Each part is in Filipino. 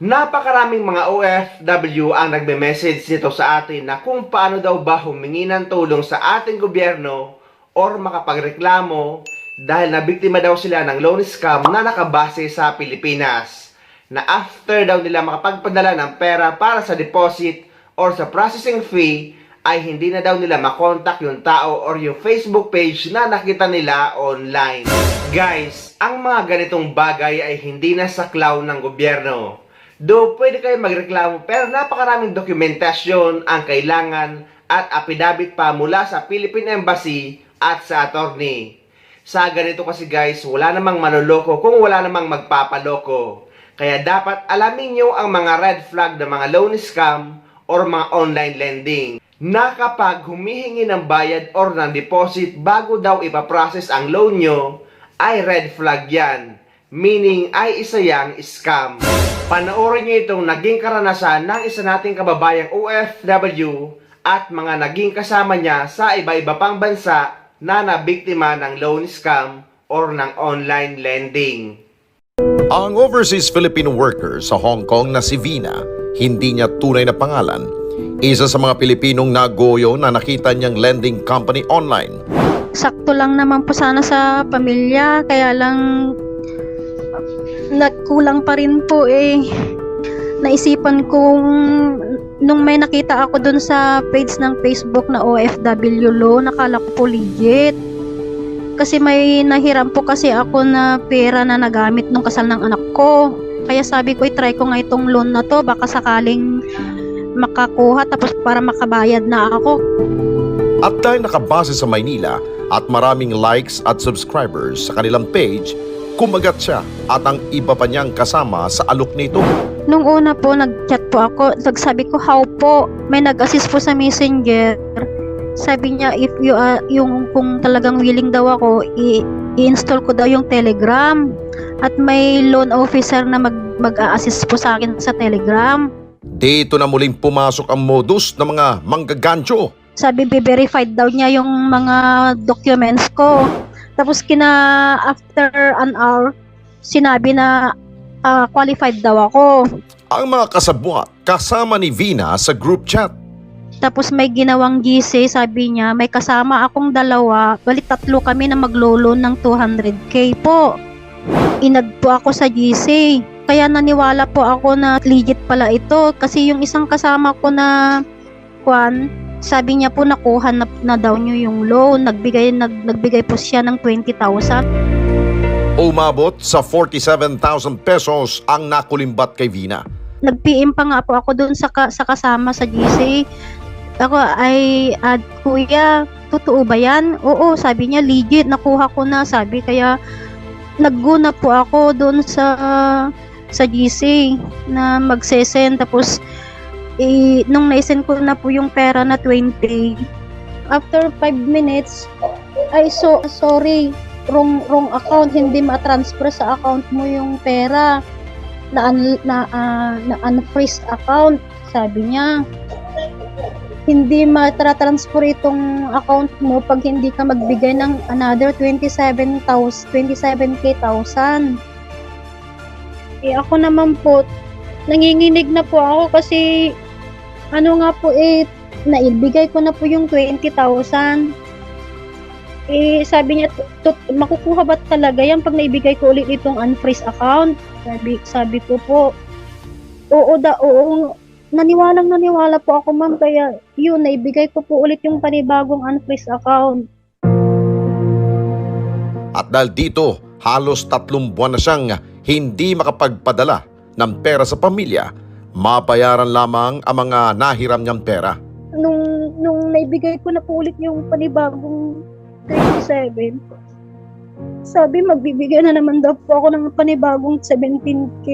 Napakaraming mga OFW ang nagme-message nito sa atin na kung paano daw ba humingi ng tulong sa ating gobyerno or makapagreklamo dahil nabiktima daw sila ng loan scam na nakabase sa Pilipinas. Na after daw nila makapagpadala ng pera para sa deposit or sa processing fee, ay hindi na daw nila makontak yung tao or yung Facebook page na nakita nila online. Guys, ang mga ganitong bagay ay hindi na saklaw ng gobyerno. Do pwede kayo magreklamo pero napakaraming dokumentasyon ang kailangan at affidavit pa mula sa Philippine Embassy at sa attorney. Sa ganito kasi guys, wala namang manloloko kung wala namang magpapaloko. Kaya dapat alamin nyo ang mga red flag ng mga loan scam or mga online lending. Na kapag humihingi ng bayad or ng deposit bago daw ipaprocess ang loan nyo, ay red flag yan. Meaning ay isa yang scam. Panoorin nyo itong naging karanasan ng isa nating kababayang OFW at mga naging kasama niya sa iba-iba pang bansa na nabiktima ng loan scam or ng online lending. Ang overseas Filipino worker sa Hong Kong na si Vina, hindi niya tunay na pangalan. Isa sa mga Pilipinong nagoyo na nakita niyang lending company online. Sakto lang naman po sana sa pamilya, kaya lang nagkulang pa rin po eh. Naisipan kong nung may nakita ako dun sa page ng Facebook na OFW loan, nakala ko po legit. Kasi may nahiram po kasi ako na pera na nagamit nung kasal ng anak ko. Kaya sabi ko, i-try ko nga itong loan na to, baka sakaling makakuha tapos para makabayad na ako. At dahil nakabase sa Maynila at maraming likes at subscribers sa kanilang page, kumagat siya at ang iba pa niyang kasama sa alok nito. Nung una po, nag-chat po ako. Nagsabi ko, how po? May nag-assist po sa messenger. Sabi niya, if you yung kung talagang willing daw ako, i-install ko daw yung Telegram. At may loan officer na mag-a-assist po sa akin sa Telegram. Dito na muling pumasok ang modus ng mga manggagancho. Sabi, be-verified daw niya yung mga documents ko. Tapos after an hour, sinabi na qualified daw ako. Ang mga kasabwat kasama ni Vina sa group chat. Tapos may ginawang GC, sabi niya, may kasama akong dalawa, balik 3 kami na maglo-loan ng 200k po. Inad po ako sa GC. Kaya naniwala po ako na legit pala ito. Kasi yung isang kasama ko na sabi niya po nakuha na daw niyo yung loan. Nagbigay po siya ng 20,000. Umabot sa 47,000 pesos ang nakulimbat kay Vina. Nag-PM pa nga po ako doon sa kasama sa GC. Ako ay, kuya, totoo ba yan? Oo, sabi niya, legit, nakuha ko na, sabi. Kaya, nagguna po ako doon sa GC na magsesend. Tapos, nung naisend ko na po yung pera na 20, after 5 minutes, sorry, wrong account, hindi ma-transfer sa account mo yung pera. Na-unfreeze account, sabi niya. Hindi ma-transfer itong account mo pag hindi ka magbigay ng another 27k thousand. Ako naman po, nanginginig na po ako kasi naibigay ko na po yung 20,000. Sabi niya, makukuha ba talaga yan pag naibigay ko ulit itong unfreeze account? Sabi ko po, oo, naniwala po ako ma'am, kaya yun, naibigay ko po ulit yung panibagong unfreeze account. At dahil dito, halos 3 buwan na siyang hindi makapagpadala ng pera sa pamilya, mabayaran lamang ang mga nahiram niyang pera. Nung naibigay ko na po ulit yung panibagong 27, sabi magbibigay na naman daw po ako ng panibagong 17k,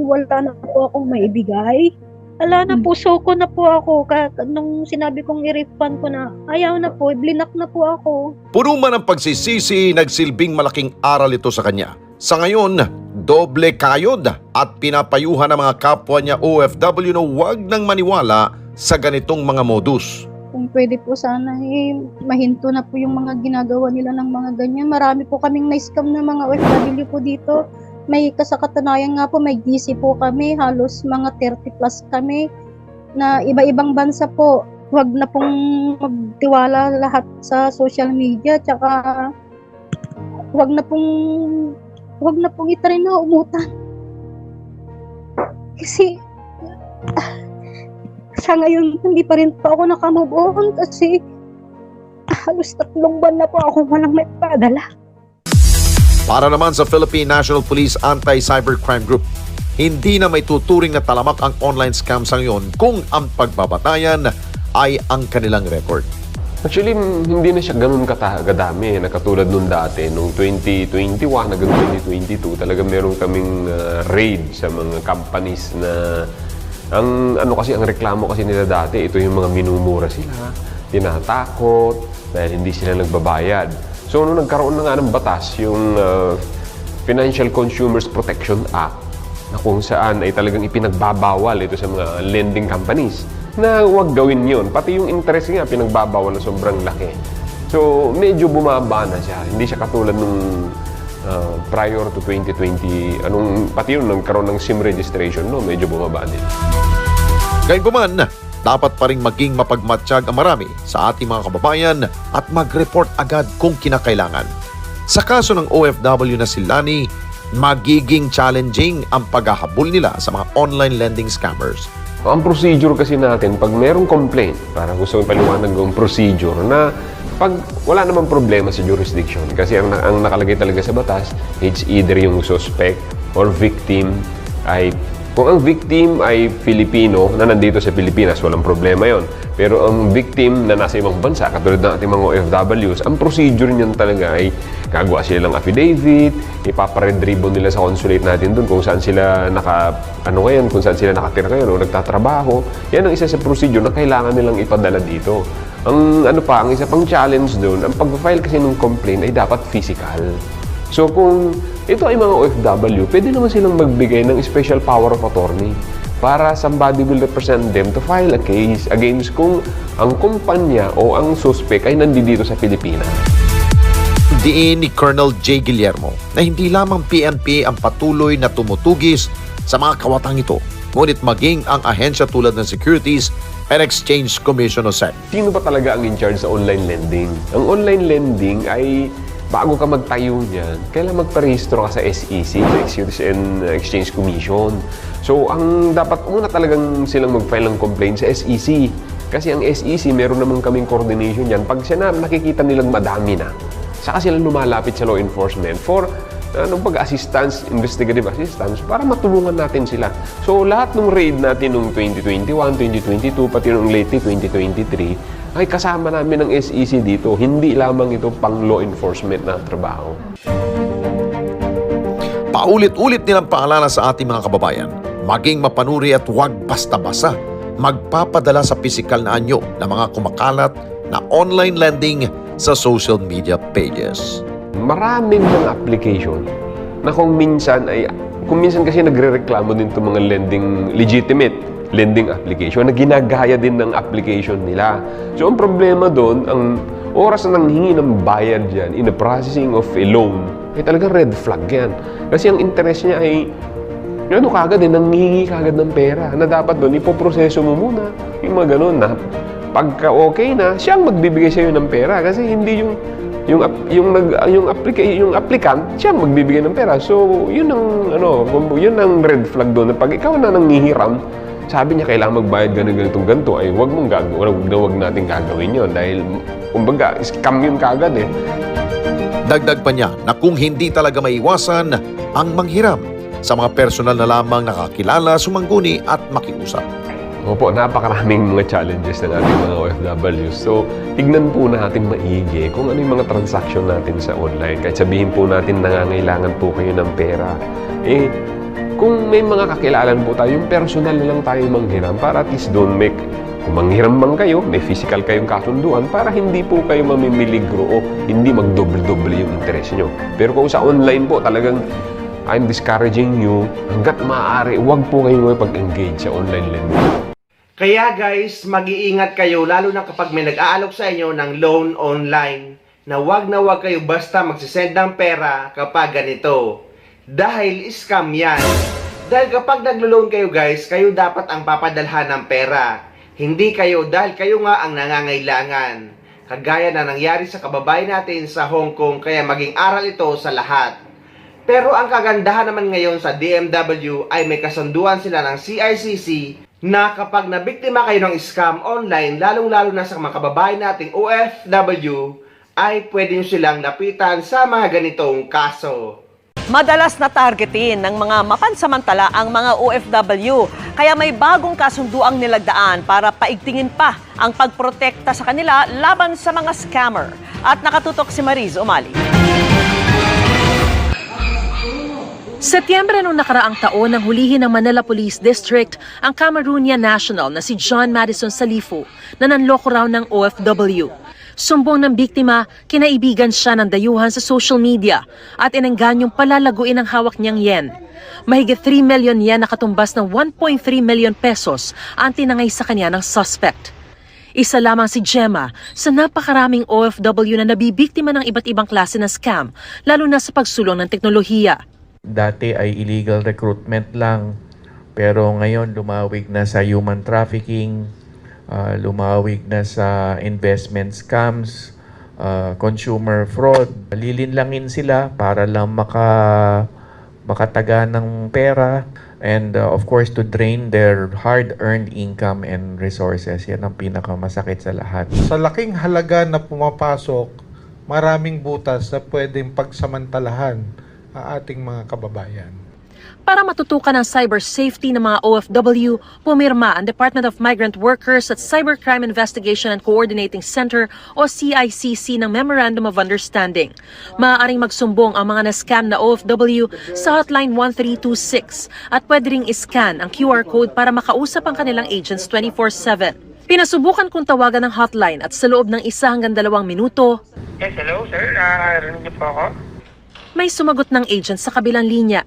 wala na po akong maibigay. Ala na po, so ko na po ako. Nung sinabi kong i-refund ko na, ayaw na po, blinak na po ako. Puno man ang pagsisisi, nagsilbing malaking aral ito sa kanya. Sa ngayon, doble kayod at pinapayuhan ng mga kapwa niya OFW na huwag nang maniwala sa ganitong mga modus. Kung pwede po sana mahinto na po yung mga ginagawa nila ng mga ganyan. Marami po kaming na-scam na mga OFW po dito. may kasakatunayan nga po, may GC po kami, halos mga 30 plus kami na iba-ibang bansa po. Huwag na pong magtiwala lahat sa social media, tsaka huwag na pong itry na umutan. Kasi sa ngayon, hindi pa rin po ako nakamove on kasi halos 3 buwan na po ako walang may padala. Para naman sa Philippine National Police Anti-Cybercrime Group, hindi na may tuturing na talamak ang online scam sa ngayon kung ang pagbabatayan ay ang kanilang record. Actually, hindi na siya ganun kadami na katulad nung dati. Nung 2021 hanggang 2022, talaga meron kaming raid sa mga companies na ang reklamo kasi nila dati, ito yung mga minumura sila, tinatakot dahil hindi sila nagbabayad. So, nung nagkaroon na nga ng batas, yung Financial Consumers Protection Act, na kung saan ay talagang ipinagbabawal ito sa mga lending companies, na huwag gawin yun. Pati yung interest nga, pinagbabawal na sobrang laki. So, medyo bumaba na siya. Hindi siya katulad nung prior to 2020, pati yun, nagkaroon ng SIM registration, no? Medyo bumaba din. Gayunpaman, dapat pa rin maging mapagmatsyag ang marami sa ating mga kababayan at mag-report agad kung kinakailangan. Sa kaso ng OFW na si Lani, magiging challenging ang paghahabol nila sa mga online lending scammers. Ang procedure kasi natin, pag merong complaint, parang gusto kong paliwanag yung procedure na pag wala namang problema sa jurisdiction, kasi ang nakalagay talaga sa batas, it's either yung suspect or victim ay, kung ang victim ay Filipino na nandito sa Pilipinas, walang problema yon. Pero ang victim na nasa ibang bansa, katulad ng ating mga OFWs, ang procedure niyan talaga ay gagawa sila ng affidavit, ipapared ribbon nila sa consulate natin doon kung saan sila kung saan sila nakatira ngayon o nagtatrabaho. Yan ang isa sa procedure na kailangan nilang ipadala dito. Ang isa pang challenge doon, ang pag-file kasi ng complaint ay dapat physical. So kung ito ay mga OFW, pwede naman silang magbigay ng special power of attorney para somebody will represent them to file a case against kung ang kumpanya o ang suspect ay nandito sa Pilipinas. Diin ni Colonel J. Guillermo na hindi lamang PNP ang patuloy na tumutugis sa mga kawatang ito, ngunit maging ang ahensya tulad ng Securities and Exchange Commission o SEC. Sino ba talaga ang in charge sa online lending? Ang online lending ay bago ka magtayo niyan, kailangan magparehistro ka sa SEC, Securities and Exchange Commission. So, ang dapat muna talagang silang mag-file ng complaint sa SEC. Kasi ang SEC, meron naman kaming coordination yan. Pag nakikita nilang madami na, saka sila lumalapit sa law enforcement for pag-assistance, investigative assistance, para matulungan natin sila. So, lahat ng raid natin noong 2021, 2022, pati noong lately 2023, ay kasama namin ng SEC dito. Hindi lamang ito pang law enforcement na trabaho. Paulit-ulit nilang paalala sa ating mga kababayan, maging mapanuri at huwag basta-basta magpapadala sa pisikal na anyo ng mga kumakalat na online lending sa social media pages. Maraming mga application na kung minsan kasi nagrereklamo din itong mga legitimate lending application na ginagaya din ng application nila. So, ang problema doon, ang oras na nanghingi ng bayad dyan in the processing of a loan, ay talagang red flag yan. Kasi ang interest niya ay, nanghihingi kagad ng pera na dapat doon, ipoproseso mo muna. Yung mga ganun na, pagka okay na, siyang magbibigay sa'yo ng pera. Kasi hindi yung applicant, siyang magbibigay ng pera. So, yun ang red flag doon. Pag ikaw na nanghihiram, sabi niya kailangan magbayad ganito, ay wag natin gagawin yun dahil kumbaga scam yun kagad eh. Dagdag pa niya na kung hindi talaga maiwasan ang manghiram sa mga personal na lamang nakakilala, sumangguni at makiusap. Opo, napakaraming mga challenges ng ating mga OFWs. So, tignan po natin maigi kung ano yung mga transaction natin sa online. Kahit sabihin po natin nangangailangan po kayo ng pera. Kung may mga kakilalan po tayo, yung personal na lang tayo manghiram para at least doon kung manghiram man kayo, may physical kayong kasunduan para hindi po kayo mamimiligro o hindi magdoble-doble yung interest nyo. Pero kung sa online po, talagang I'm discouraging you, hanggat maaari, huwag po kayong pag-engage sa online lending. Kaya guys, mag-iingat kayo lalo na kapag may nag-aalok sa inyo ng loan online na wag kayo basta magsisend ng pera kapag ganito. Dahil scam yan. Dahil kapag naglo-loan kayo guys, kayo dapat ang papadalhan ng pera. Hindi kayo dahil kayo nga ang nangangailangan. Kagaya na nangyari sa kababayan natin sa Hong Kong, kaya maging aral ito sa lahat. Pero ang kagandahan naman ngayon sa DMW ay may kasunduan sila ng CICC na kapag nabiktima kayo ng scam online, lalong-lalo na sa mga kababayan nating OFW, ay pwede nyo silang lapitan sa mga ganitong kaso. Madalas na targetin ng mga mapansamantala ang mga OFW, kaya may bagong kasunduang nilagdaan para paigtingin pa ang pagprotekta sa kanila laban sa mga scammer. At nakatutok si Mariz Umali. Setyembre noong nakaraang taon nang hulihin ng Manila Police District ang Cameroonian national na si John Madison Salifo na nanloko raw ng OFW. Sumbong ng biktima, kinaibigan siya ng dayuhan sa social media at inengganyong palalaguin ang hawak niyang yen. Mahigit 3 million yen na katumbas ng 1.3 million pesos ang tinangay sa kanya ng suspect. Isa lamang si Gemma sa napakaraming OFW na nabibiktima ng iba't ibang klase ng scam, lalo na sa pagsulong ng teknolohiya. Dati ay illegal recruitment lang, pero ngayon lumawig na sa human trafficking, lumawig na sa investment scams, consumer fraud. Lilinlangin sila para lang makataga ng pera and of course to drain their hard-earned income and resources. Yan ang pinakamasakit sa lahat. Sa laking halaga na pumapasok, maraming butas na pwedeng pagsamantalahan ang ating mga kababayan. Para matutukan ang cyber safety ng mga OFW, pumirma ang Department of Migrant Workers at Cybercrime Investigation and Coordinating Center o CICC ng Memorandum of Understanding. Maaaring magsumbong ang mga na-scam na OFW sa hotline 1326 at pwede ring iscan ang QR code para makausap ang kanilang agents 24/7. Pinasubukan kong tawagan ng hotline at sa loob ng 1 hanggang 2 minuto, Yes, hello sir. Narinig niyo po ako? may sumagot ng agent sa kabilang linya.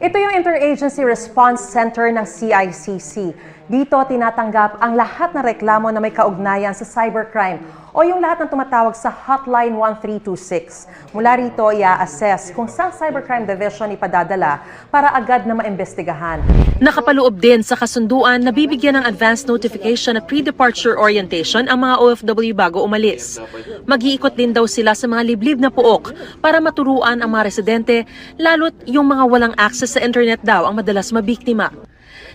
Ito yung Interagency Response Center ng CICC. Dito tinatanggap ang lahat ng reklamo na may kaugnayan sa cybercrime o yung lahat ng tumatawag sa Hotline 1326. Mula rito, i-assess kung saan cybercrime division ipadadala para agad na maimbestigahan. Nakapaloob din sa kasunduan na bibigyan ng advance notification at pre-departure orientation ang mga OFW bago umalis. Mag-iikot din daw sila sa mga liblib na puok para maturuan ang mga residente, lalo't yung mga walang access sa internet daw ang madalas mabiktima.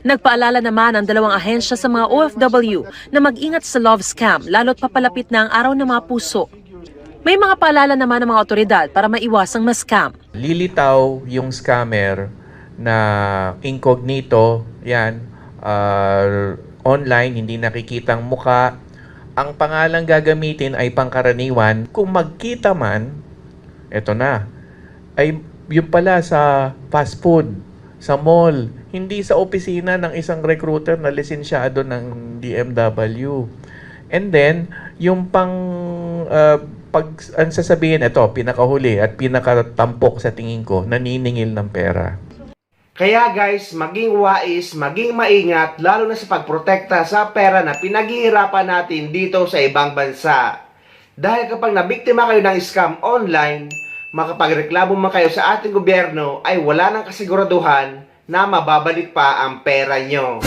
Nagpaalala naman ang 2 ahensya sa mga OFW na mag-ingat sa love scam lalo't papalapit na ang araw ng mga puso. May mga paalala naman ng mga otoridad para maiwasang ma-scam. Lilitaw yung scammer na incognito, yan, online, hindi nakikitang muka. Ang pangalang gagamitin ay pangkaraniwan. Kung magkita man, eto na, ay yung pala sa fast food, sa mall, hindi sa opisina ng isang recruiter na lisensyado ng DMW. And then, yung ang sasabihin, ito, pinakahuli at pinakatampok sa tingin ko, naniningil ng pera. Kaya guys, maging wais, maging maingat, lalo na sa pagprotekta sa pera na pinaghihirapan natin dito sa ibang bansa. Dahil kapag nabiktima kayo ng scam online, makapagreklamo man kayo sa ating gobyerno ay wala nang kasiguraduhan na mababalik pa ang pera nyo.